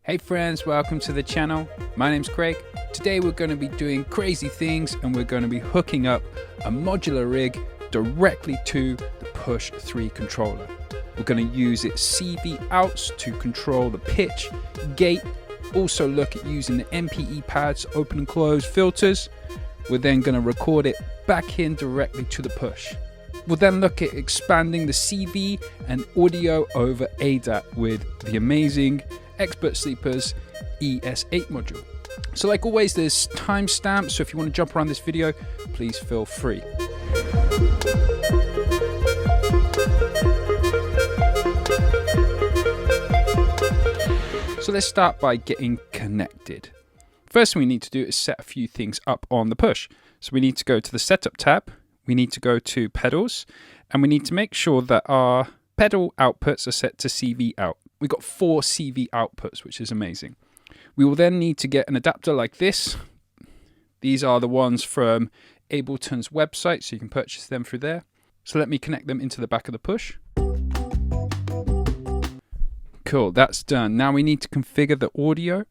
Hey friends, welcome to the channel. My name's Craig. Today we're going to be doing crazy things and we're going to be hooking up a modular rig directly to the Push 3 controller. We're going to use its CV outs to control the pitch, gate, also look at using the MPE pads, open and close filters. We're then going to record it back in directly to the Push. We'll then look at expanding the CV and audio over ADAT with the amazing Expert Sleepers ES8 module. So like always, there's timestamps, so if you want to jump around this video, please feel free. So let's start by getting connected. First thing we need to do is set a few things up on the Push. So we need to go to the Setup tab, we need to go to Pedals, and we need to make sure that our pedal outputs are set to CV out. We've got 4 CV outputs, which is amazing. We will then need to get an adapter like this. These are the ones from Ableton's website, so you can purchase them through there. So let me connect them into the back of the Push. Cool, that's done. Now we need to configure the audio.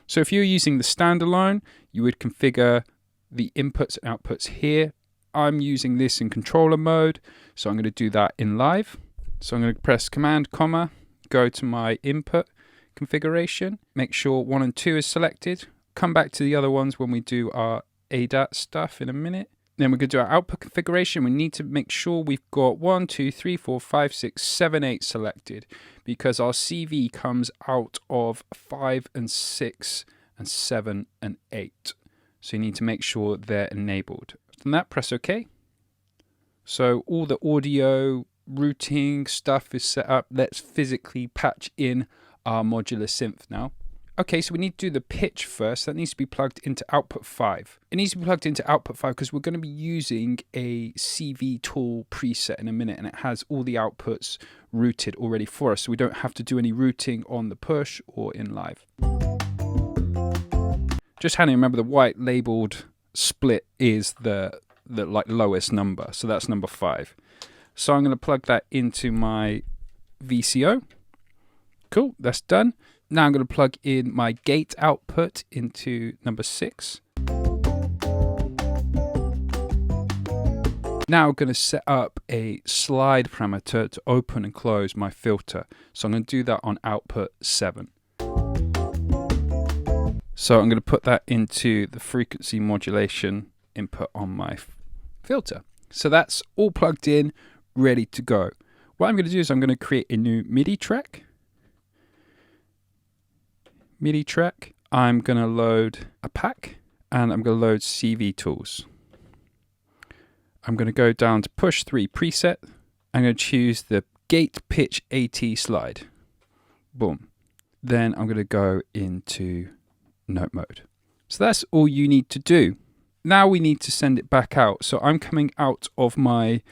So if you're using the standalone, you would configure the inputs and outputs here. I'm using this in controller mode, so I'm going to do that in live. So I'm going to press Command, comma, go to my input configuration, make sure 1 and 2 is selected, come back to the other ones when we do our ADAT stuff in a minute. Then we're going to do our output configuration. We need to make sure we've got 1, 2, 3, 4, 5, 6, 7, 8 selected because our CV comes out of 5 and 6 and 7 and 8. So you need to make sure they're enabled. From that, press OK. So all the audio routing stuff is set up. Let's physically patch in our modular synth now. Okay, so we need to do the pitch first. That needs to be plugged into output 5. It needs to be plugged into output 5 because we're going to be using a CV tool preset in a minute, and it has all the outputs routed already for us, so we don't have to do any routing on the Push or in live. Just handy, remember the white labeled split is the like lowest number, so that's number 5. So I'm going to plug that into my VCO. Cool, that's done. Now I'm going to plug in my gate output into number 6. Now I'm going to set up a slide parameter to open and close my filter. So I'm going to do that on output 7. So I'm going to put that into the frequency modulation input on my filter. So that's all plugged in, ready to go. What I'm going to do is I'm going to create a new MIDI track. I'm going to load a pack and I'm going to load CV tools. I'm going to go down to Push 3 preset. I'm going to choose the gate pitch AT slide. Boom. Then I'm going to go into note mode. So that's all you need to do. Now we need to send it back out. So I'm coming out of my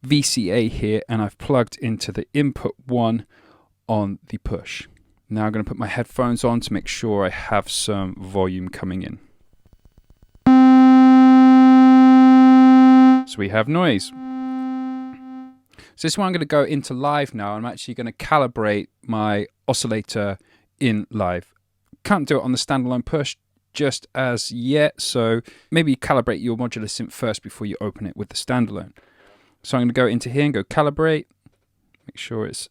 VCA here and I've plugged into the input 1 on the Push. Now I'm going to put my headphones on to make sure I have some volume coming in. So we have noise. So this is where I'm going to go into live now. I'm actually going to calibrate my oscillator in live. Can't do it on the standalone Push just as yet, so maybe calibrate your modular synth first before you open it with the standalone. So I'm going to go into here and go calibrate, make sure it's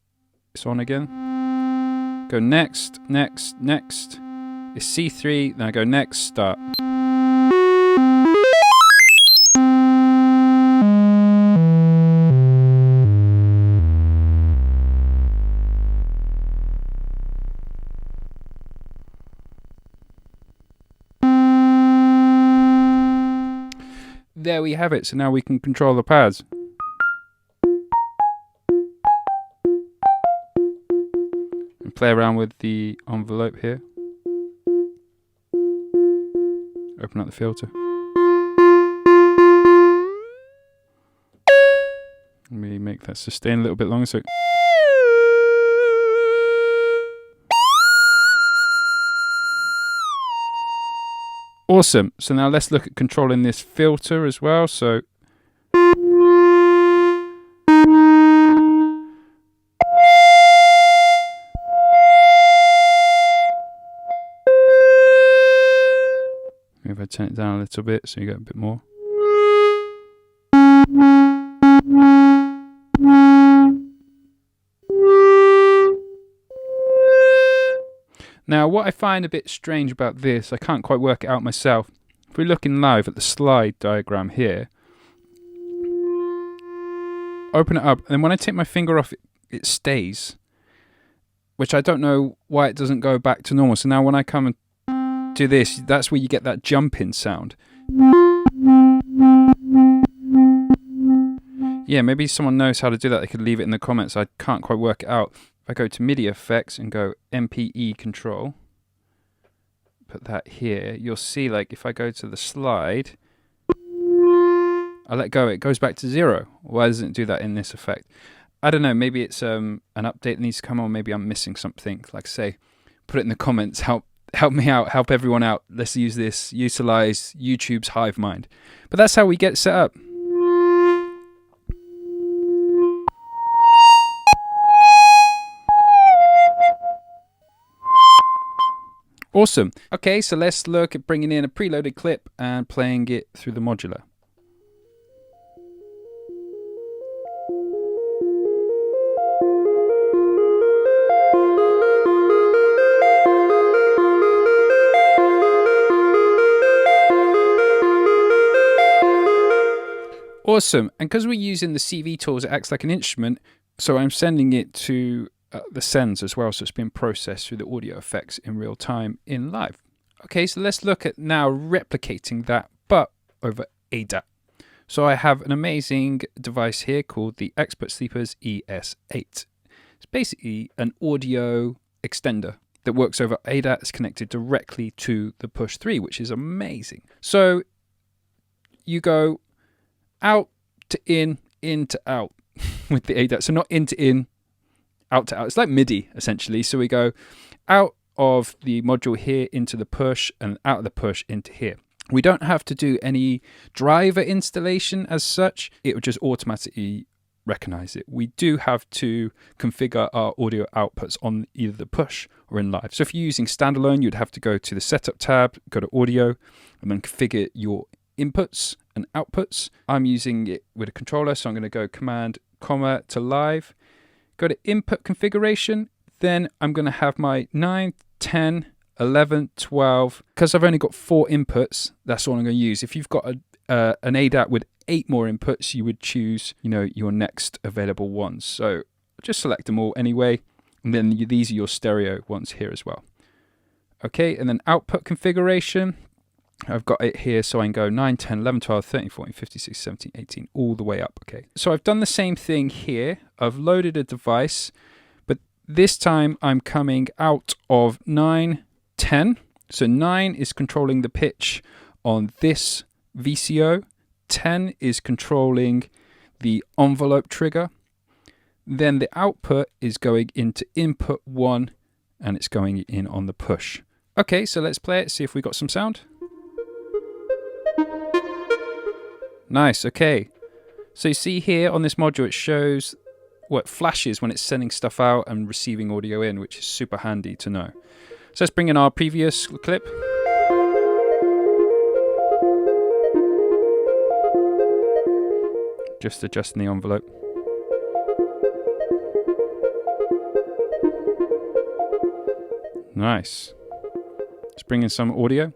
on again. Go next, next, next. It's C3, then I go next, start. There we have it, so now we can control the pads. And play around with the envelope here. Open up the filter. Let me make that sustain a little bit longer so awesome. So now let's look at controlling this filter as well. So Maybe if I turn it down a little bit so you get a bit more. Now, what I find a bit strange about this, I can't quite work it out myself. If we're looking live at the slide diagram here, open it up, and then when I take my finger off, it stays, which I don't know why it doesn't go back to normal. So now when I come and do this, that's where you get that jump-in sound. Yeah, maybe someone knows how to do that. They could leave it in the comments. I can't quite work it out. If I go to MIDI effects and go MPE control, put that here, you'll see, like, if I go to the slide, I let go, it goes back to 0. Why doesn't it do that in this effect? I don't know, maybe it's an update that needs to come on, maybe I'm missing something. Like I say, put it in the comments, help me out, help everyone out. Let's use this, utilize YouTube's hive mind. But that's how we get set up. Awesome. Okay, so let's look at bringing in a preloaded clip and playing it through the modular. Awesome. And because we're using the CV tools, it acts like an instrument. So I'm sending it to the sends as well, so it's being processed through the audio effects in real time in live. Okay, so let's look at now replicating that, but over ADAT. So I have an amazing device here called the Expert Sleepers ES8. It's basically an audio extender that works over ADAT. It's connected directly to the Push 3, which is amazing. So you go out to in to out with the ADAT. So not in to in, out to out. It's like MIDI essentially. So we go out of the module here into the push and out of the push into here. We don't have to do any driver installation as such. It would just automatically recognize it. We do have to configure our audio outputs on either the push or in live. So if you're using standalone, you'd have to go to the setup tab, go to audio, and then configure your inputs and outputs. I'm using it with a controller, so I'm going to go command comma to live. Go to input configuration, then I'm going to have my 9, 10, 11, 12. Because I've only got 4 inputs, that's all I'm going to use. If you've got an ADAT with 8 more inputs, you would choose, your next available ones. So just select them all anyway, and then these are your stereo ones here as well. Okay, and then output configuration. I've got it here, so I can go 9, 10, 11, 12, 13, 14, 15, 16, 17, 18, all the way up. Okay, so I've done the same thing here. I've loaded a device, but this time I'm coming out of 9, 10. So 9 is controlling the pitch on this VCO. 10 is controlling the envelope trigger. Then the output is going into input 1, and it's going in on the push. Okay, so let's play it, see if we got some sound. Nice, okay. So you see here on this module, it shows what flashes when it's sending stuff out and receiving audio in, which is super handy to know. So let's bring in our previous clip. Just adjusting the envelope. Nice. Let's bring in some audio.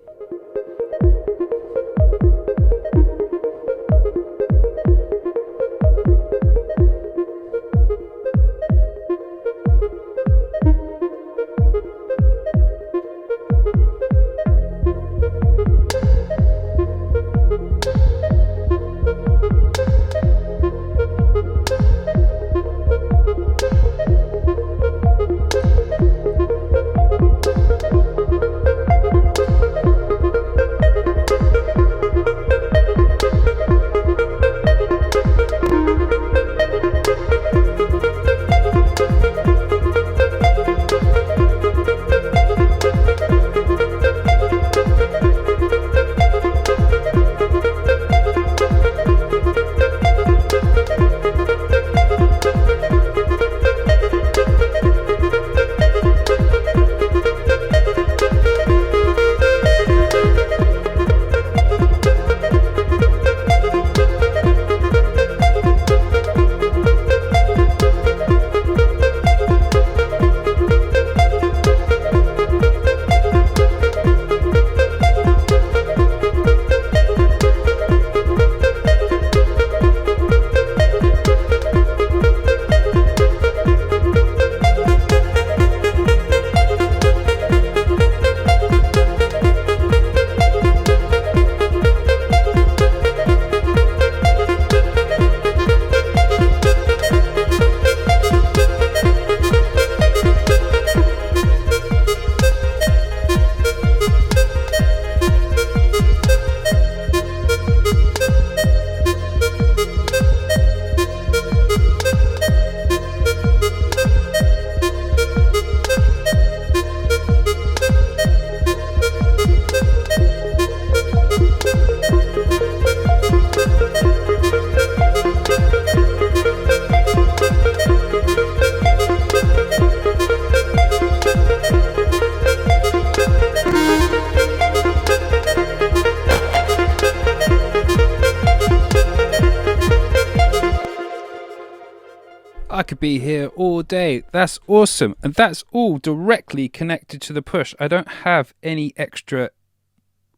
could be here all day. That's awesome. And that's all directly connected to the Push. I don't have any extra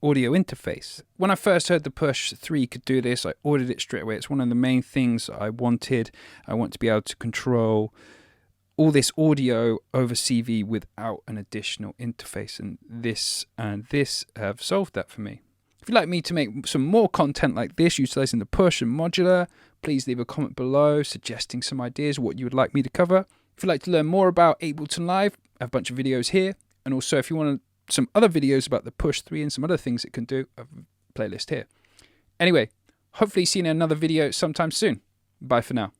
audio interface. When I first heard the Push 3 could do this, I ordered it straight away. It's one of the main things I wanted. I want to be able to control all this audio over CV without an additional interface, and this have solved that for me. If you'd like me to make some more content like this utilizing the Push and Modular, please leave a comment below suggesting some ideas what you would like me to cover. If you'd like to learn more about Ableton Live, I have a bunch of videos here, and also if you want some other videos about the Push 3 and some other things it can do, I have a playlist here. Anyway, hopefully see you in another video sometime soon. Bye for now.